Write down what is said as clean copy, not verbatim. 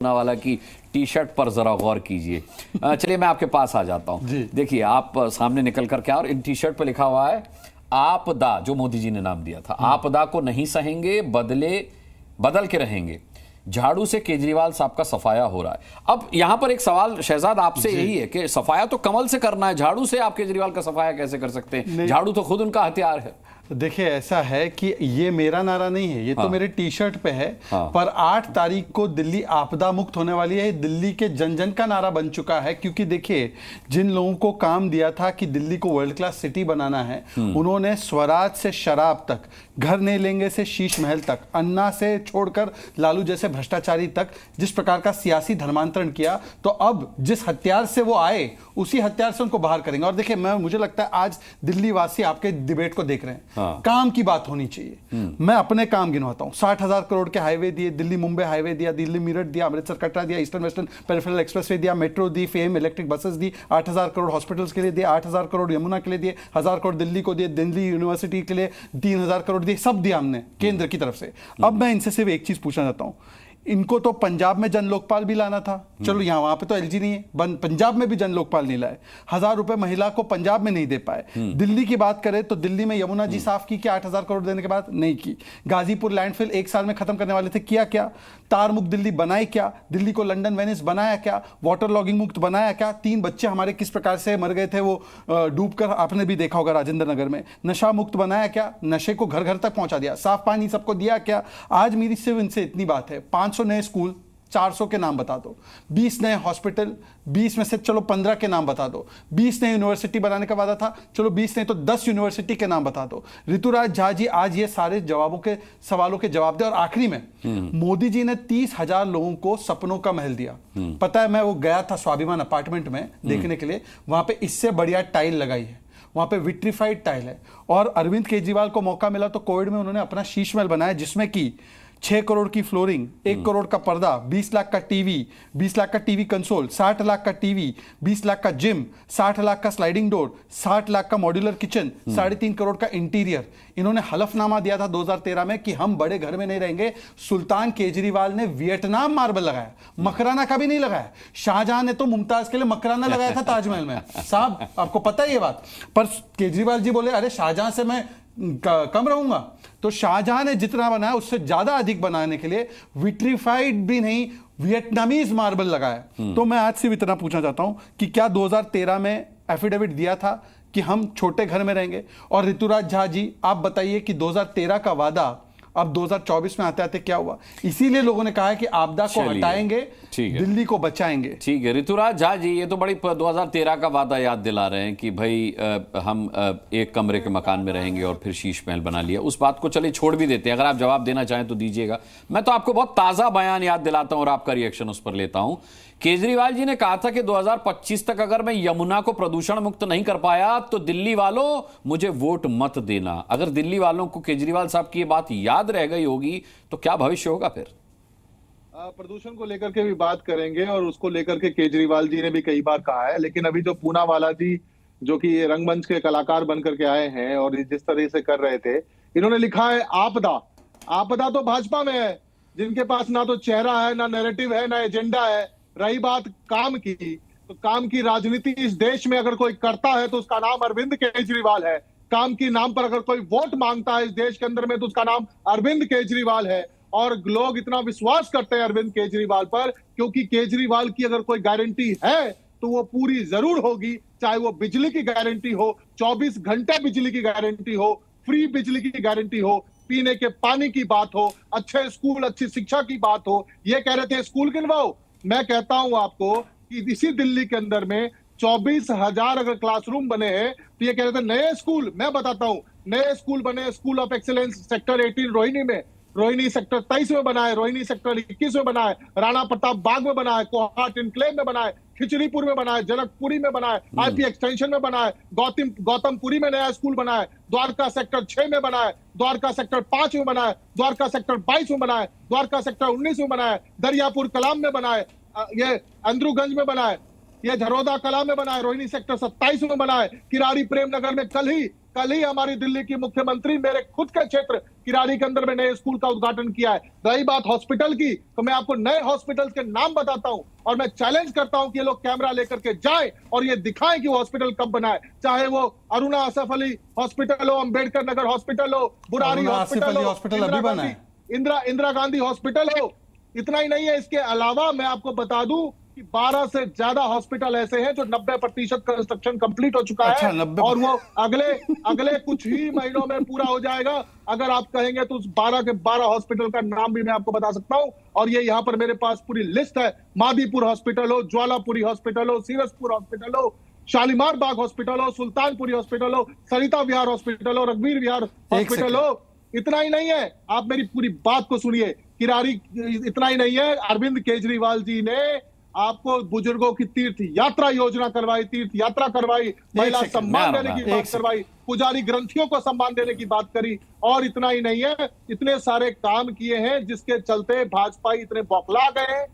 वाला की T shirt पर जरा गौर कीजिए। चलिए मैं आपके पास आ जाता हूं। देखिए आप सामने निकल कर क्या, और इन टी शर्ट पर लिखा हुआ है आपदा, जो मोदी जी ने नाम दिया था। आपदा को नहीं सहेंगे, बदल के रहेंगे। झाड़ू से केजरीवाल साहब का सफाया हो रहा है। अब यहां पर एक सवाल शहजाद आपसे यही है कि सफाया तो कमल से करना है, झाड़ू से आप केजरीवाल का सफाया कैसे कर सकते हैं? झाड़ू तो खुद उनका हथियार है। देखिए ऐसा है कि ये मेरा नारा नहीं है, ये तो मेरे टी शर्ट पे है। पर 8 तारीख को दिल्ली आपदा मुक्त होने वाली है। दिल्ली के जन जन का नारा बन चुका है, क्योंकि देखिए जिन लोगों को काम दिया था कि दिल्ली को वर्ल्ड क्लास सिटी बनाना है, उन्होंने स्वराज से शराब तक, घर नहीं लेंगे से शीश महल तक, अन्ना से छोड़कर लालू जैसे भ्रष्टाचारी तक जिस प्रकार का सियासी धर्मांतरण किया, तो अब जिस हथियार से वो आए उसी हथियार से उनको बाहर करेंगे। और देखिए मुझे लगता है आज दिल्ली वासी आपके डिबेट को देख रहे हैं। काम की बात होनी चाहिए। मैं अपने काम गिनवाता हूं। 60,000 करोड़ के हाईवे दिए, दिल्ली मुंबई हाईवे दिया, दिल्ली मीरठ दिया, अमृतसर कटरा दिया, ईस्टर्न वेस्टर्न पेरिफेरल एक्सप्रेसवे दिया, मेट्रो दी, फेम इलेक्ट्रिक बसेस दी, 8,000 करोड़ हॉस्पिटल्स के लिए दिए, 8,000 करोड़ यमुना के लिए दिए, 1,000 करोड़ दिल्ली को दिए, दिल्ली यूनिवर्सिटी के लिए 3,000 करोड़ दिए, सब दिया हमने केंद्र की तरफ से। अब मैं इनसे सिर्फ एक चीज पूछना चाहता हूं, इनको तो पंजाब में जन लोकपाल भी लाना था, चलो यहां वहां पे तो एलजी नहीं है, पंजाब में भी जन लोकपाल नहीं लाए, 1,000 रुपए महिला को पंजाब में नहीं दे पाए। दिल्ली की बात करें तो दिल्ली में यमुना जी साफ की क्या 8,000 करोड़ देने के बाद? नहीं की। गाजीपुर लैंडफिल 1 साल में खत्म करने वाले थे, किया क्या? तार मुक्त दिल्ली बनाई क्या? दिल्ली को लंदन वेनिस बनाया क्या? वाटर लॉगिंग मुक्त बनाया क्या? 3 बच्चे हमारे किस प्रकार से मर गए थे वो डूबकर, आपने भी देखा होगा राजेंद्र नगर में। नशा मुक्त बनाया क्या? नशे को घर घर तक पहुंचा दिया। साफ पानी सबको दिया क्या? आज मेरी सिर्फ इनसे इतनी बात है, 500 नए स्कूल, 400 के नाम बता दो, 20 नए हॉस्पिटल, 20 में से चलो 15 के नाम बता दो, 20 नए यूनिवर्सिटी बनाने का वादा था, चलो 20 नहीं तो 10 यूनिवर्सिटी के नाम बता दो। ऋतुराज झा जी आज ये सारे सवालों के जवाब दे। और आखिरी में मोदी जी ने 30,000 लोगों को सपनों का महल दिया। पता है, मैं वो गया था स्वाभिमान अपार्टमेंट में देखने के लिए, वहां पे इससे बढ़िया टाइल लगाई है, वहां पे विट्रीफाइड टाइल है। और अरविंद केजरीवाल को मौका मिला तो कोविड में उन्होंने अपना शीश महल बनाया, जिसमें कि 6 करोड़ की फ्लोरिंग, 1 करोड़ का पर्दा, 20 लाख का टीवी, 20 लाख का टीवी कंसोल, 60 लाख का टीवी, 20 लाख का जिम, 60 लाख का स्लाइडिंग डोर, 60 लाख का मॉड्यूलर किचन, 3.5 करोड़ का इंटीरियर। इन्होंने हलफनामा दिया था 2013 में कि हम बड़े घर में नहीं रहेंगे। सुल्तान केजरीवाल ने वियतनाम मार्बल लगाया, मकराना का भी नहीं लगाया। शाहजहां ने तो मुमताज के लिए मकराना लगाया था ताजमहल में, साहब आपको पता है ये बात। पर केजरीवाल जी बोले अरे शाहजहां से मैं कम रहूंगा। तो शाहजहां ने जितना बनाया उससे ज्यादा अधिक बनाने के लिए विट्रीफाइड भी नहीं, वियतनामीज मार्बल लगाया। तो मैं आज सिर्फ इतना पूछना चाहता हूं कि क्या 2013 में एफिडेविट दिया था कि हम छोटे घर में रहेंगे? और ऋतुराज झा जी आप बताइए कि 2013 का वादा अब 2024 में आते आते क्या हुआ? इसीलिए लोगों ने कहा है कि आपदा को हटाएंगे, दिल्ली को बचाएंगे। ठीक है ऋतुराज झा जी, ये तो बड़ी 2013 का वादा याद दिला रहे हैं कि भाई हम एक कमरे के मकान में रहेंगे और फिर शीश महल बना लिया। उस बात को चलिए छोड़ भी देते हैं, अगर आप जवाब देना चाहें तो दीजिएगा। मैं तो आपको बहुत ताजा बयान याद दिलाता हूं और आपका रिएक्शन उस पर लेता हूं। केजरीवाल जी ने कहा था कि 2025 तक अगर मैं यमुना को प्रदूषण मुक्त नहीं कर पाया तो दिल्ली वालों मुझे वोट मत देना। अगर दिल्ली वालों को केजरीवाल साहब की ये बात याद रह गई होगी तो क्या भविष्य होगा फिर? प्रदूषण को लेकर के भी बात करेंगे और उसको लेकर के केजरीवाल जी ने भी कई बार कहा है। लेकिन अभी जो पूनावाला जी जो कि रंगमंच के कलाकार बनकर के आए हैं और जिस तरह से कर रहे थे, इन्होंने लिखा है आपदा। आपदा तो भाजपा में है, जिनके पास ना तो चेहरा है, ना नैरेटिव है, ना एजेंडा है। रही बात काम की, तो काम की राजनीति इस देश में अगर कोई करता है तो उसका नाम अरविंद केजरीवाल है। काम की नाम पर अगर कोई वोट मांगता है इस देश के अंदर में तो उसका नाम अरविंद केजरीवाल है। और लोग इतना विश्वास करते हैं अरविंद केजरीवाल पर, क्योंकि केजरीवाल की अगर कोई गारंटी है तो वो पूरी जरूर होगी। चाहे वो बिजली की गारंटी हो, 24 घंटे बिजली की गारंटी हो, फ्री बिजली की गारंटी हो, पीने के पानी की बात हो, अच्छे स्कूल, अच्छी शिक्षा की बात हो। ये कह रहे थे स्कूल गिनवाओ, मैं कहता हूं आपको कि इसी दिल्ली के अंदर में 24,000 अगर क्लासरूम बने हैं तो ये कह रहे थे नए स्कूल। मैं बताता हूं, नए स्कूल बने, school of excellence sector 18 Rohini में, रोहिणी सेक्टर 23 में बना है, रोहिणी सेक्टर 21 में बना है, राणा प्रताप बाग में बना है, कोहाट इनक्लेव में बना है, खिचड़ीपुर में बना है, जनकपुरी में बना है, आईपी एक्सटेंशन में बना है, गौतमपुरी में नया स्कूल बना है, द्वारका सेक्टर 6 में बना है, द्वारका सेक्टर 5 में बना है, द्वारका सेक्टर 22 में बना है, द्वारका सेक्टर 19 में बना है, दरियापुर कलाम में बना है, ये अंद्रूगंज में बना है, ये झरोदा कला में बना है, रोहिणी सेक्टर 27 में बना है, किराड़ी प्रेम नगर में कल ही हमारी दिल्ली की मुख्यमंत्री मेरे खुद के क्षेत्र किरारी के अंदर में नए स्कूल का उद्घाटन किया है। रही बात हॉस्पिटल की, तो मैं आपको नए हॉस्पिटल्स के नाम बताता हूं और मैं चैलेंज करता हूं कि ये लोग कैमरा लेकर के जाएं और ये दिखाएं कि वो हॉस्पिटल कब बना है। चाहे वो अरुणा आसफ अली हॉस्पिटल हो, अंबेडकर नगर हॉस्पिटल हो, बुरारी हॉस्पिटल अभी बना है, इंदिरा गांधी हॉस्पिटल हो। इतना ही नहीं है, इसके अलावा मैं आपको बता दूं कि 12 से ज्यादा हॉस्पिटल ऐसे हैं जो 90% कंस्ट्रक्शन कंप्लीट हो चुका है और वो अगले कुछ ही महीनों में पूरा हो जाएगा। अगर आप कहेंगे तो उस 12 के 12 हॉस्पिटल का नाम भी मैं आपको बता सकता हूं और ये यहाँ पर मेरे पास पूरी लिस्ट है। मादीपुर हॉस्पिटल हो, ज्वालापुरी हॉस्पिटल हो, सीरसपुर हॉस्पिटल हो, शालीमार बाग हॉस्पिटल हो, सुल्तानपुरी हॉस्पिटल हो, सरिता विहार हॉस्पिटल हो, रघुवीर विहार हॉस्पिटल हो। इतना ही नहीं है, आप मेरी पूरी बात को सुनिए, किरारी इतना ही नहीं है, अरविंद केजरीवाल जी ने आपको बुजुर्गों की तीर्थ यात्रा योजना करवाई, तीर्थ यात्रा करवाई, महिला सम्मान देने की बात करवाई, पुजारी ग्रंथियों को सम्मान देने की बात करी और इतना ही नहीं है, इतने सारे काम किए हैं जिसके चलते भाजपा इतने बौखला गए हैं